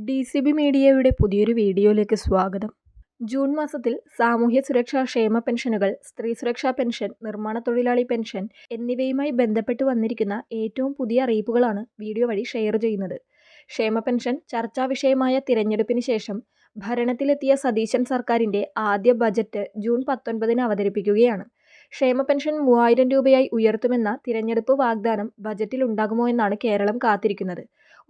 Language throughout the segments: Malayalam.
DCB മീഡിയയുടെ പുതിയൊരു വീഡിയോയിലേക്ക് സ്വാഗതം. ജൂൺ മാസത്തിൽ സാമൂഹ്യ സുരക്ഷാ ക്ഷേമ പെൻഷനുകൾ, സ്ത്രീ സുരക്ഷാ പെൻഷൻ, നിർമ്മാണ തൊഴിലാളി പെൻഷൻ എന്നിവയുമായി ബന്ധപ്പെട്ട് വന്നിരിക്കുന്ന ഏറ്റവും പുതിയ അറിയിപ്പുകളാണ് വീഡിയോ വഴി ഷെയർ ചെയ്യുന്നത്. ക്ഷേമ പെൻഷൻ ചർച്ചാ വിഷയമായ തിരഞ്ഞെടുപ്പിന് ശേഷം ഭരണത്തിലെത്തിയ സതീശൻ സർക്കാരിൻ്റെ ആദ്യ ബജറ്റ് ജൂൺ 19 അവതരിപ്പിക്കുകയാണ്. ക്ഷേമ പെൻഷൻ 3000 രൂപയായി ഉയർത്തുമെന്ന തിരഞ്ഞെടുപ്പ് വാഗ്ദാനം ബജറ്റിൽ ഉണ്ടാകുമോ എന്നാണ് കേരളം കാത്തിരിക്കുന്നത്.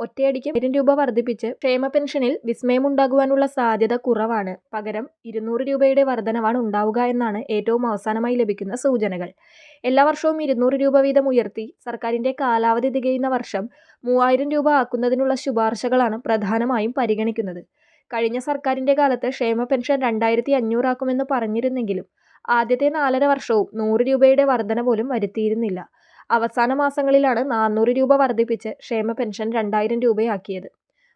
ഒറ്റയടിക്ക് 1000 രൂപ വർദ്ധിപ്പിച്ച് ക്ഷേമ പെൻഷനിൽ വിസ്മയമുണ്ടാകുവാനുള്ള സാധ്യത കുറവാണ്. പകരം 200 രൂപയുടെ വർധനവാണ് ഉണ്ടാവുക എന്നാണ് ഏറ്റവും അവസാനമായി ലഭിക്കുന്ന സൂചനകൾ. എല്ലാ വർഷവും 200 രൂപ വീതം ഉയർത്തി സർക്കാരിൻ്റെ കാലാവധി തികയുന്ന വർഷം 3000 രൂപ ആക്കുന്നതിനുള്ള ശുപാർശകളാണ് പ്രധാനമായും പരിഗണിക്കുന്നത്. കഴിഞ്ഞ സർക്കാരിൻ്റെ കാലത്ത് ക്ഷേമ പെൻഷൻ 2500 ആക്കുമെന്ന് പറഞ്ഞിരുന്നെങ്കിലും ആദ്യത്തെ 4.5 വർഷവും 100 രൂപയുടെ വർധന പോലും വരുത്തിയിരുന്നില്ല. അവസാന മാസങ്ങളിലാണ് 400 രൂപ വർദ്ധിപ്പിച്ച് ക്ഷേമ പെൻഷൻ 2000 രൂപയാക്കിയത്.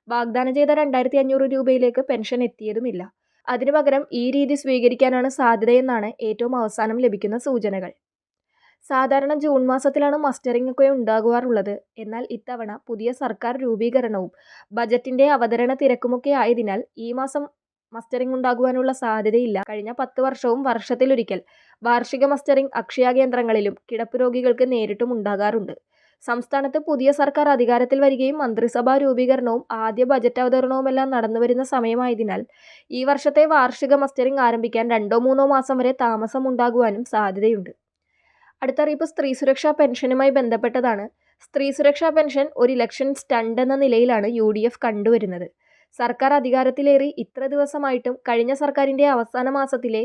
വാഗ്ദാനം ചെയ്ത 2500 രൂപയിലേക്ക് പെൻഷൻ എത്തിയതുമില്ല. അതിനു പകരം ഈ രീതി സ്വീകരിക്കാനാണ് സാധ്യതയെന്നാണ് ഏറ്റവും അവസാനം ലഭിക്കുന്ന സൂചനകൾ. സാധാരണ ജൂൺ മാസത്തിലാണ് മസ്റ്ററിംഗ് ഒക്കെ ഉണ്ടാകുവാറുള്ളത്. എന്നാൽ ഇത്തവണ പുതിയ സർക്കാർ രൂപീകരണവും ബജറ്റിൻ്റെ അവതരണ തിരക്കുമൊക്കെ ആയതിനാൽ ഈ മാസം മസ്റ്ററിംഗ് ഉണ്ടാകുവാനുള്ള സാധ്യതയില്ല. കഴിഞ്ഞ 10 വർഷവും വർഷത്തിലൊരിക്കൽ വാർഷിക മസ്റ്ററിംഗ് അക്ഷയ കേന്ദ്രങ്ങളിലും കിടപ്പ് രോഗികൾക്ക് നേരിട്ടും ഉണ്ടാകാറുണ്ട്. സംസ്ഥാനത്ത് പുതിയ സർക്കാർ അധികാരത്തിൽ വരികയും മന്ത്രിസഭാ രൂപീകരണവും ആദ്യ ബജറ്റ് അവതരണവുമെല്ലാം നടന്നുവരുന്ന സമയമായതിനാൽ ഈ വർഷത്തെ വാർഷിക മസ്റ്ററിംഗ് ആരംഭിക്കാൻ 2-3 മാസം വരെ താമസമുണ്ടാകുവാനും സാധ്യതയുണ്ട്. അടുത്ത അറിയിപ്പ് സ്ത്രീ സുരക്ഷാ പെൻഷനുമായി ബന്ധപ്പെട്ടതാണ്. സ്ത്രീ സുരക്ഷാ പെൻഷൻ ഒരു ഇലക്ഷൻ സ്റ്റണ്ട് എന്ന നിലയിലാണ് UDF കണ്ടുവരുന്നത്. സർക്കാർ അധികാരത്തിലേറി ഇത്ര ദിവസമായിട്ടും കഴിഞ്ഞ സർക്കാരിൻ്റെ അവസാന മാസത്തിലെ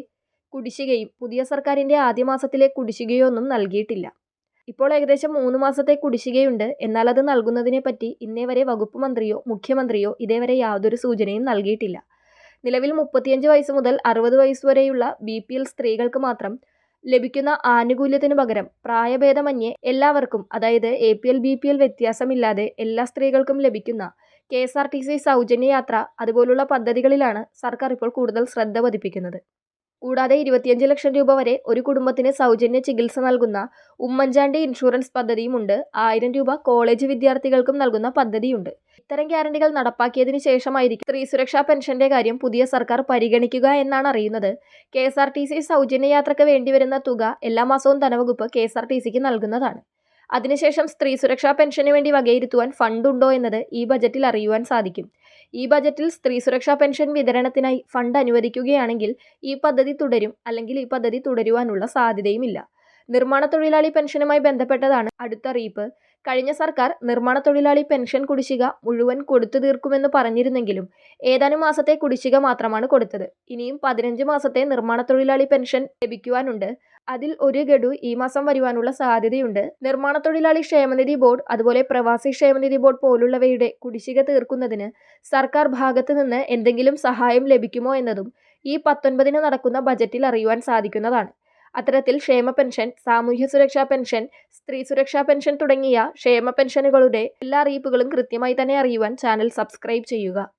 കുടിശ്ശികയും പുതിയ സർക്കാരിൻ്റെ ആദ്യ മാസത്തിലെ കുടിശ്ശികയോ ഒന്നും നൽകിയിട്ടില്ല. ഇപ്പോൾ ഏകദേശം 3 മാസത്തെ കുടിശ്ശികയുണ്ട്. എന്നാൽ അത് നൽകുന്നതിനെപ്പറ്റി ഇന്നേ വരെ വകുപ്പ് മന്ത്രിയോ മുഖ്യമന്ത്രിയോ ഇതേവരെ യാതൊരു സൂചനയും നൽകിയിട്ടില്ല. നിലവിൽ 35 വയസ്സ് മുതൽ 60 വയസ്സ് വരെയുള്ള BPL സ്ത്രീകൾക്ക് മാത്രം ലഭിക്കുന്ന ആനുകൂല്യത്തിനു പകരം പ്രായഭേദമന്യേ എല്ലാവർക്കും, അതായത് APL BPL വ്യത്യാസമില്ലാതെ എല്ലാ സ്ത്രീകൾക്കും ലഭിക്കുന്ന KSRTC സൗജന്യ യാത്ര അതുപോലുള്ള പദ്ധതികളിലാണ് സർക്കാർ ഇപ്പോൾ കൂടുതൽ ശ്രദ്ധ പതിപ്പിക്കുന്നത്. കൂടാതെ 25 ലക്ഷം രൂപ വരെ ഒരു കുടുംബത്തിന് സൗജന്യ ചികിത്സ നൽകുന്ന ഉമ്മൻചാണ്ടി ഇൻഷുറൻസ് പദ്ധതിയുമുണ്ട്. 1000 രൂപ കോളേജ് വിദ്യാർത്ഥികൾക്കും നൽകുന്ന പദ്ധതിയുണ്ട്. ഇത്തരം ഗ്യാരണ്ടികൾ നടപ്പാക്കിയതിനു ശേഷമായിരിക്കും സ്ത്രീ സുരക്ഷാ പെൻഷന്റെ കാര്യം പുതിയ സർക്കാർ പരിഗണിക്കുക എന്നാണ് അറിയുന്നത്. KSRTC സൗജന്യ യാത്രയ്ക്ക് വേണ്ടിവരുന്ന തുക എല്ലാ മാസവും ധനവകുപ്പ് KSRTCക്ക് നൽകുന്നതാണ്. അതിനുശേഷം സ്ത്രീ സുരക്ഷാ പെൻഷന് വേണ്ടി വകയിരുത്തുവാൻ ഫണ്ടുണ്ടോ എന്നത് ഈ ബജറ്റിൽ അറിയുവാൻ സാധിക്കും. ഈ ബജറ്റിൽ സ്ത്രീ സുരക്ഷാ പെൻഷൻ വിതരണത്തിനായി ഫണ്ട് അനുവദിക്കുകയാണെങ്കിൽ ഈ പദ്ധതി തുടരും, അല്ലെങ്കിൽ ഈ പദ്ധതി തുടരുവാനുള്ള സാധ്യതയുമില്ല. നിർമ്മാണ തൊഴിലാളി പെൻഷനുമായി ബന്ധപ്പെട്ടതാണ് അടുത്ത അറിയിപ്പ്. കഴിഞ്ഞ സർക്കാർ നിർമ്മാണ തൊഴിലാളി പെൻഷൻ കുടിശ്ശിക മുഴുവൻ കൊടുത്തു തീർക്കുമെന്ന് പറഞ്ഞിരുന്നെങ്കിലും ഏതാനും മാസത്തെ കുടിശ്ശിക മാത്രമാണ് കൊടുത്തത്. ഇനിയും 15 മാസത്തെ നിർമ്മാണ തൊഴിലാളി പെൻഷൻ ലഭിക്കുവാനുണ്ട്. അതിൽ ഒരു ഗഡു ഈ മാസം വരുവാനുള്ള സാധ്യതയുണ്ട്. നിർമ്മാണ തൊഴിലാളി ക്ഷേമനിധി ബോർഡ് അതുപോലെ പ്രവാസി ക്ഷേമനിധി ബോർഡ് പോലുള്ളവയുടെ കുടിശ്ശിക തീർക്കുന്നതിന് സർക്കാർ ഭാഗത്ത് നിന്ന് എന്തെങ്കിലും സഹായം ലഭിക്കുമോ എന്നതും ഈ 19 നടക്കുന്ന ബജറ്റിൽ അറിയുവാൻ സാധിക്കുന്നതാണ്. അത്തരത്തിൽ ക്ഷേമ പെൻഷൻ, സാമൂഹ്യ സുരക്ഷാ പെൻഷൻ, സ്ത്രീ സുരക്ഷാ പെൻഷൻ തുടങ്ങിയ ക്ഷേമ പെൻഷനുകളുടെ എല്ലാ അറിയിപ്പുകളും കൃത്യമായി തന്നെ അറിയുവാൻ ചാനൽ സബ്സ്ക്രൈബ് ചെയ്യുക.